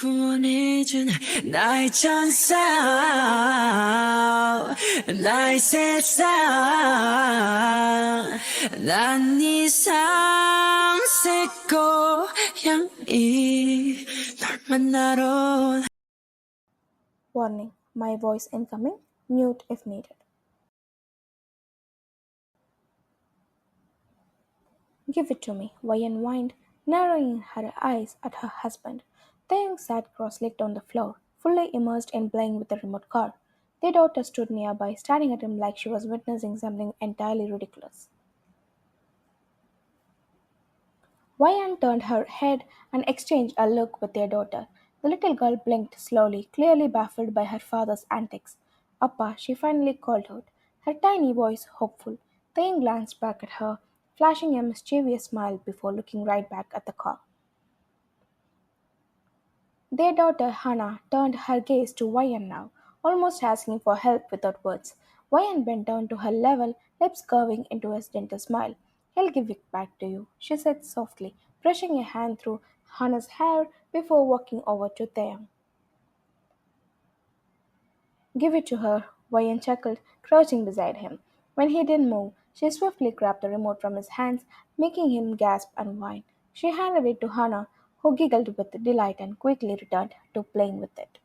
구원해준 나의 천사 나의 세상 난 이상 새 고향이 널 만나러 Warning, my voice incoming, mute if needed. Give it to me, Wayan whined, narrowing her eyes at her husband. Taehyung sat cross-legged on the floor, fully immersed in playing with the remote car. Their daughter stood nearby, staring at him like she was witnessing something entirely ridiculous. Wayan turned her head and exchanged a look with their daughter. The little girl blinked slowly, clearly baffled by her father's antics. Appa, she finally called out, her tiny voice hopeful. Taehyung glanced back at her, flashing a mischievous smile before looking right back at the car. Their daughter Hana turned her gaze to Wayan now, almost asking for help without words. Wayan bent down to her level, lips curving into a gentle smile. He'll give it back to you, she said softly, brushing a hand through Hana's hair before walking over to Taehyung. Give it to her, Wayan chuckled, crouching beside him. When he didn't move, she swiftly grabbed the remote from his hands, making him gasp and whine. She handed it to Hana, who giggled with delight and quickly returned to playing with it.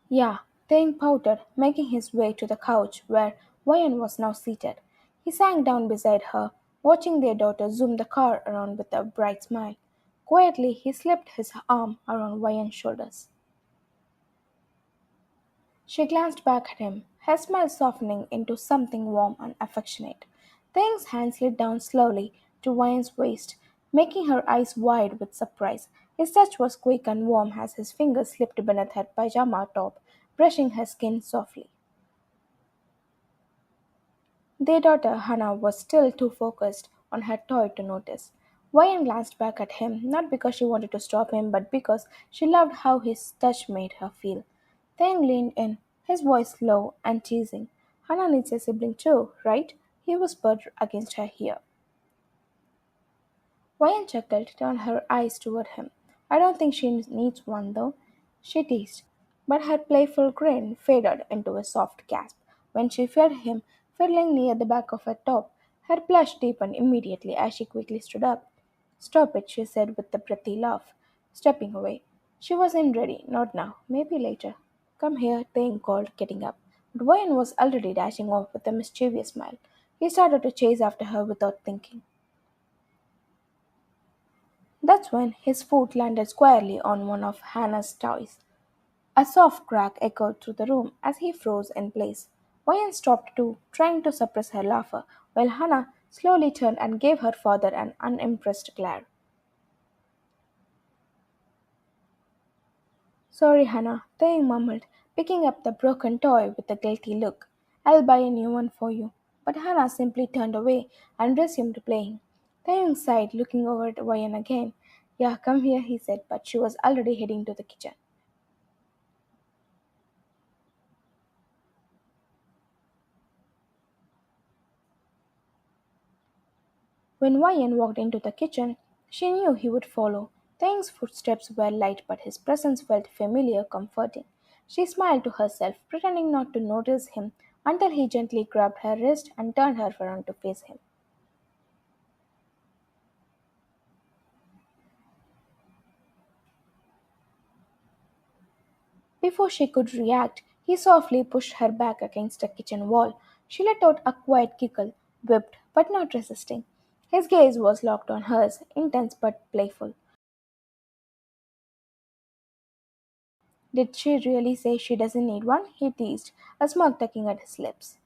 Yeah, Taehyung pouted, making his way to the couch where Wayan was now seated. He sank down beside her, watching their daughter zoom the car around with a bright smile. Quietly, he slipped his arm around Wayan's shoulders. She glanced back at him, her smile softening into something warm and affectionate. Taehyung's hand slid down slowly to Wayan's waist, making her eyes wide with surprise. His touch was quick and warm as his fingers slipped beneath her pajama top, brushing her skin softly. Their daughter Hana was still too focused on her toy to notice. Wayan glanced back at him, not because she wanted to stop him, but because she loved how his touch made her feel. Taehyung leaned in, his voice low and teasing. Hana needs a sibling too, right? He whispered against her ear. Wayan chuckled, turned her eyes toward him. I don't think she needs one, though, she teased. But her playful grin faded into a soft gasp when she felt him fiddling near the back of her top. Her blush deepened immediately as she quickly stood up. Stop it, she said with a breathy laugh, stepping away. She wasn't ready, not now, maybe later. Come here, Taehyung called, getting up. But Wayan was already dashing off with a mischievous smile. He started to chase after her without thinking. That's when his foot landed squarely on one of Hannah's toys. A soft crack echoed through the room as he froze in place. Wayan stopped too, trying to suppress her laughter, while Hannah slowly turned and gave her father an unimpressed glare. Sorry, Hannah, Taehyung mumbled, picking up the broken toy with a guilty look. I'll buy a new one for you. But Hannah simply turned away and resumed playing. Taehyung sighed, looking over at Wayan again. Yeah, come here, he said, but she was already heading to the kitchen. When Wayan walked into the kitchen, she knew he would follow. Taehyung's footsteps were light, but his presence felt familiar, comforting. She smiled to herself, pretending not to notice him until he gently grabbed her wrist and turned her around to face him. Before she could react, he softly pushed her back against the kitchen wall. She let out a quiet giggle, whipped but not resisting. His gaze was locked on hers, intense but playful. Did she really say she doesn't need one? He teased, a smirk tugging at his lips.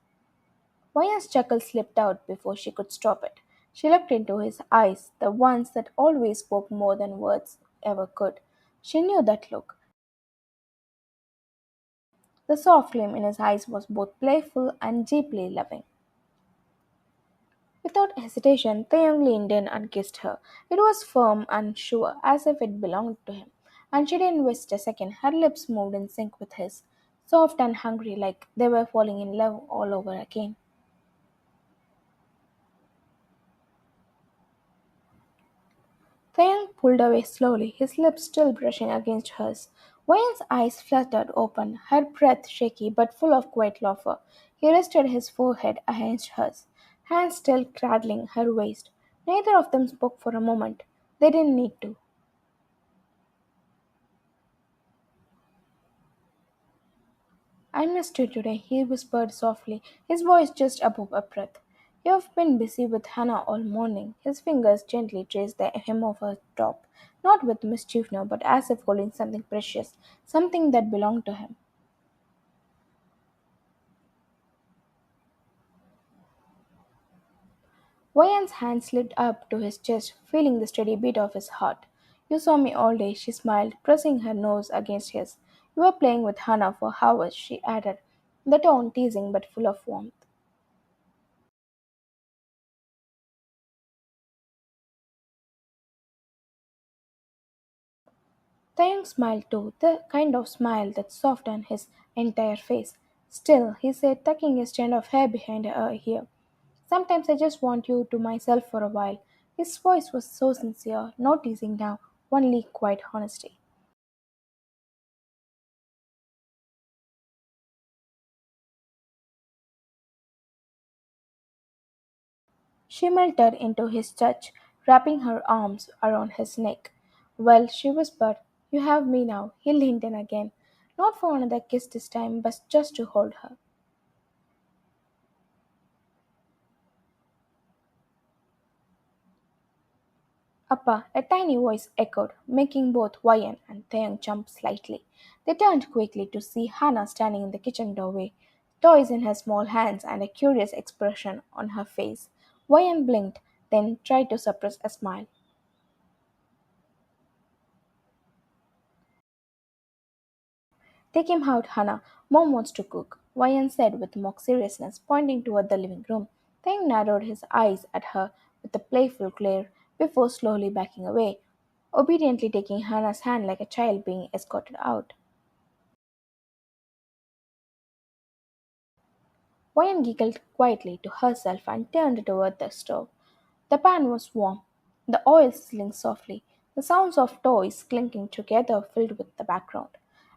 Maya's chuckle slipped out before she could stop it. She looked into his eyes, the ones that always spoke more than words ever could. She knew that look. The soft gleam in his eyes was both playful and deeply loving. Without hesitation, Taeyong leaned in and kissed her. It was firm and sure, as if it belonged to him. And she didn't waste a second. Her lips moved in sync with his, soft and hungry, like they were falling in love all over again. Taeyong pulled away slowly, his lips still brushing against hers. Wayne's eyes fluttered open, her breath shaky but full of quiet laughter. He rested his forehead against hers, hands still cradling her waist. Neither of them spoke for a moment. They didn't need to. I missed you today, he whispered softly, his voice just above a breath. You've been busy with Hana all morning. His fingers gently traced the hem of her top, not with mischief now, but as if holding something precious, something that belonged to him. Wayan's hand slid up to his chest, feeling the steady beat of his heart. You saw me all day, she smiled, pressing her nose against his. You were playing with Hana for hours, she added, the tone teasing but full of warmth. Taehyung smiled too, the kind of smile that softened his entire face. Still, he said, tucking his strand of hair behind her ear, sometimes I just want you to myself for a while. His voice was so sincere, no teasing now, only quiet honesty. She melted into his touch, wrapping her arms around his neck. Well, she whispered, you have me now. He leaned in again, not for another kiss this time, but just to hold her. Appa, a tiny voice echoed, making both Wayan and Taeyang jump slightly. They turned quickly to see Hana standing in the kitchen doorway, toys in her small hands and a curious expression on her face. Wayan blinked, then tried to suppress a smile. Take him out, Hana. Mom wants to cook, Wayan said with mock seriousness, pointing toward the living room. Taeyang narrowed his eyes at her with a playful glare before slowly backing away, obediently taking Hana's hand like a child being escorted out. Wayan giggled quietly to herself and turned toward the stove. The pan was warm, the oil sizzling softly, the sounds of toys clinking together filled with the background.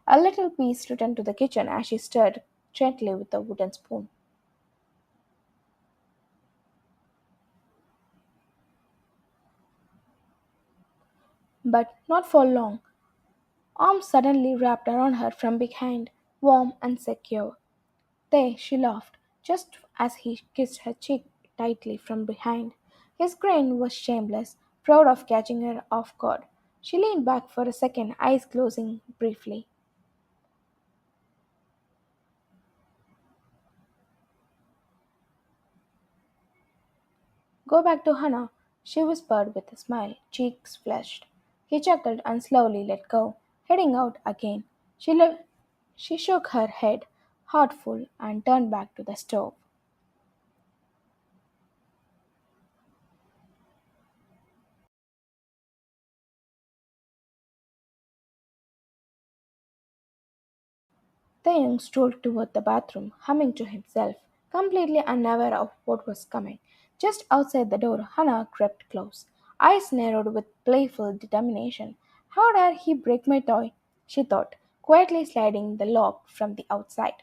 A little piece returned to the kitchen as she stirred gently with a wooden spoon. But not for long. Arms suddenly wrapped around her from behind, warm and secure. There she laughed, just as he kissed her cheek tightly from behind. His grin was shameless, proud of catching her off guard. She leaned back for a second, eyes closing briefly. Go back to Hana, she whispered with a smile, cheeks flushed. He chuckled and slowly let go, heading out again. She shook her head, heartful, and turned back to the stove. The young strolled toward the bathroom, humming to himself, completely unaware of what was coming. Just outside the door, Hannah crept close, eyes narrowed with playful determination. How dare he break my toy? She thought, quietly sliding the lock from the outside.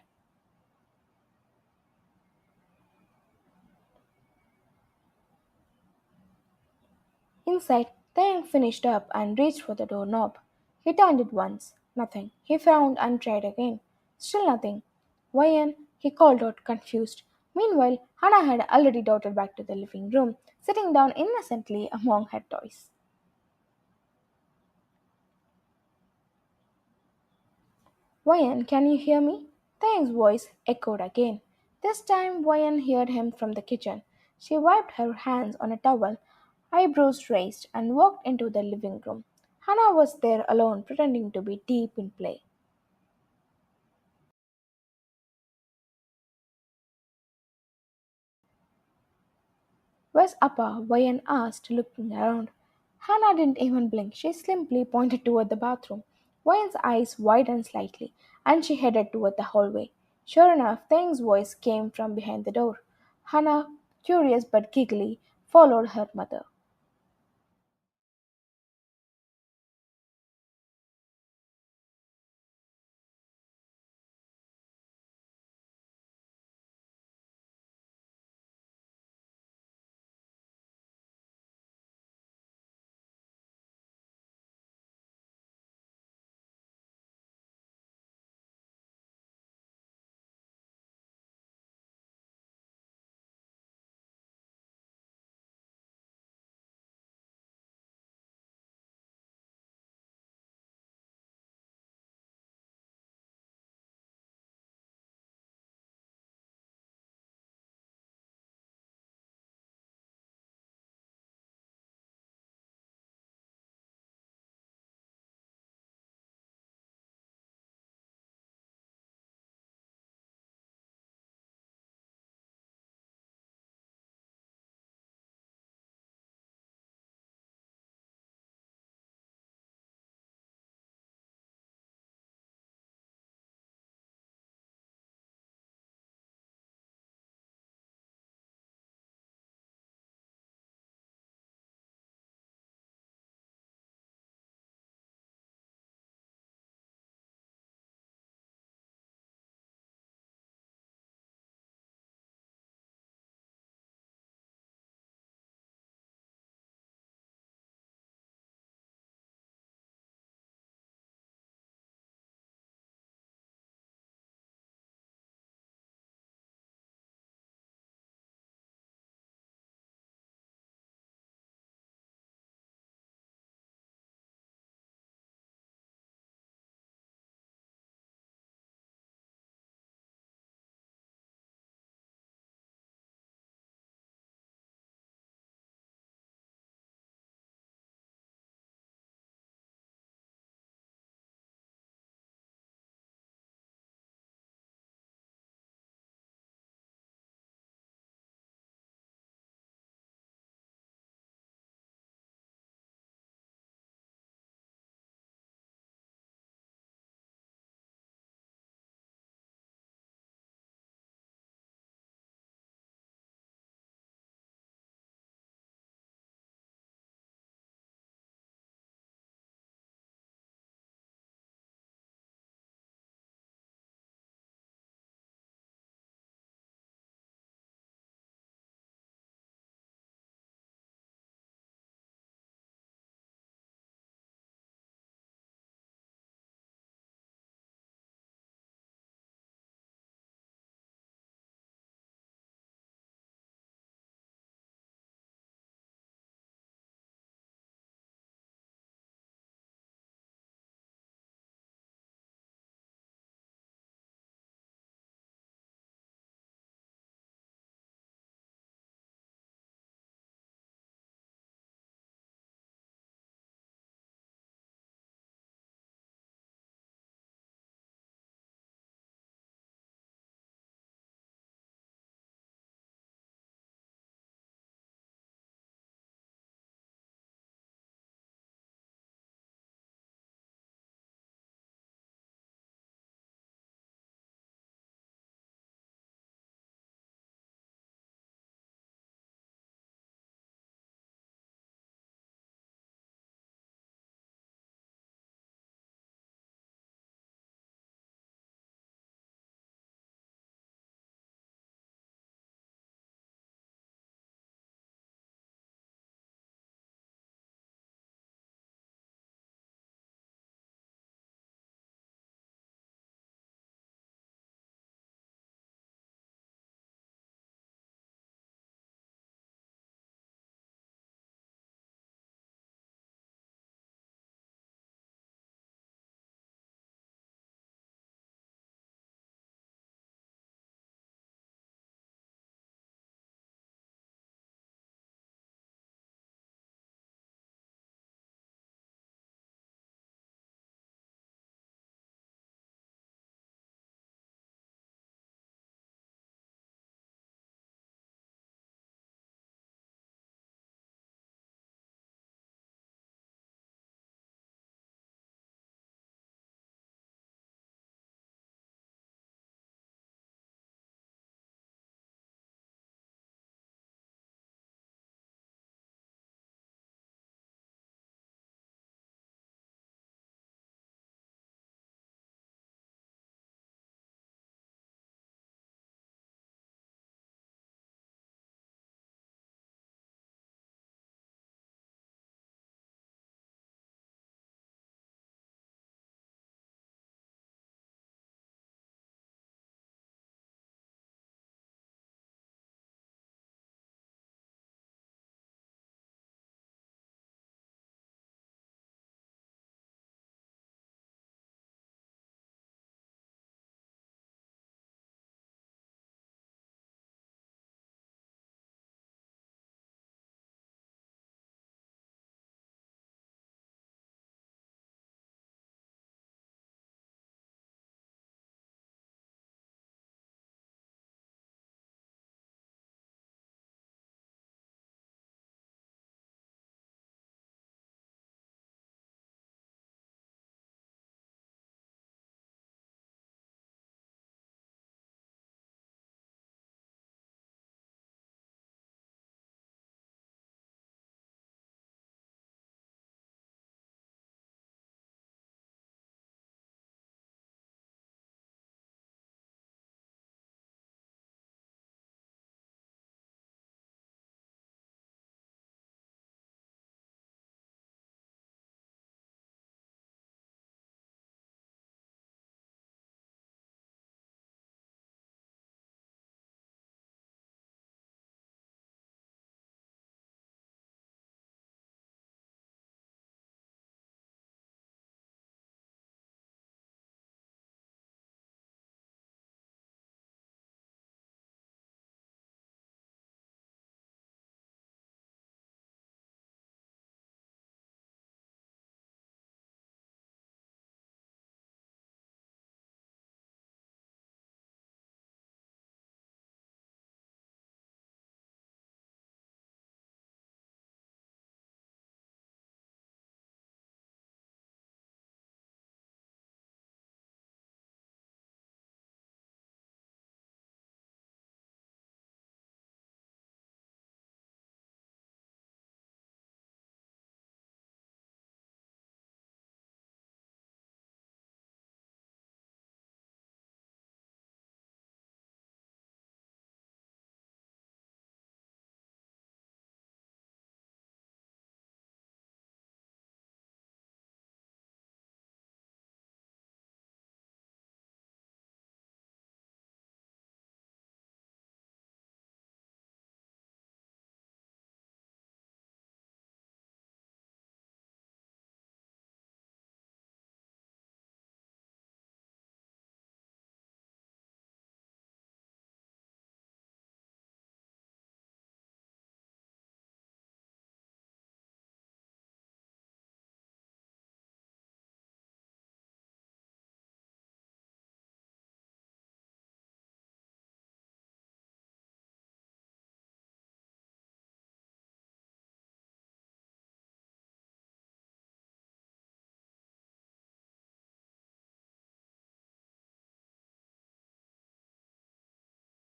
Inside, Taeyang finished up and reached for the doorknob. He turned it once. Nothing. He frowned and tried again. Still nothing. Wayan, he called out, confused. Meanwhile, Hannah had already darted back to the living room, sitting down innocently among her toys. Wayan, can you hear me? Taeyang's voice echoed again. This time, Wayan heard him from the kitchen. She wiped her hands on a towel, eyebrows raised, and walked into the living room. Hannah was there alone, pretending to be deep in play. Where's Appa? Wayan asked, looking around. Hannah didn't even blink. She simply pointed toward the bathroom. Wayan's eyes widened slightly, and she headed toward the hallway. Sure enough, Thang's voice came from behind the door. Hannah, curious but giggly, followed her mother.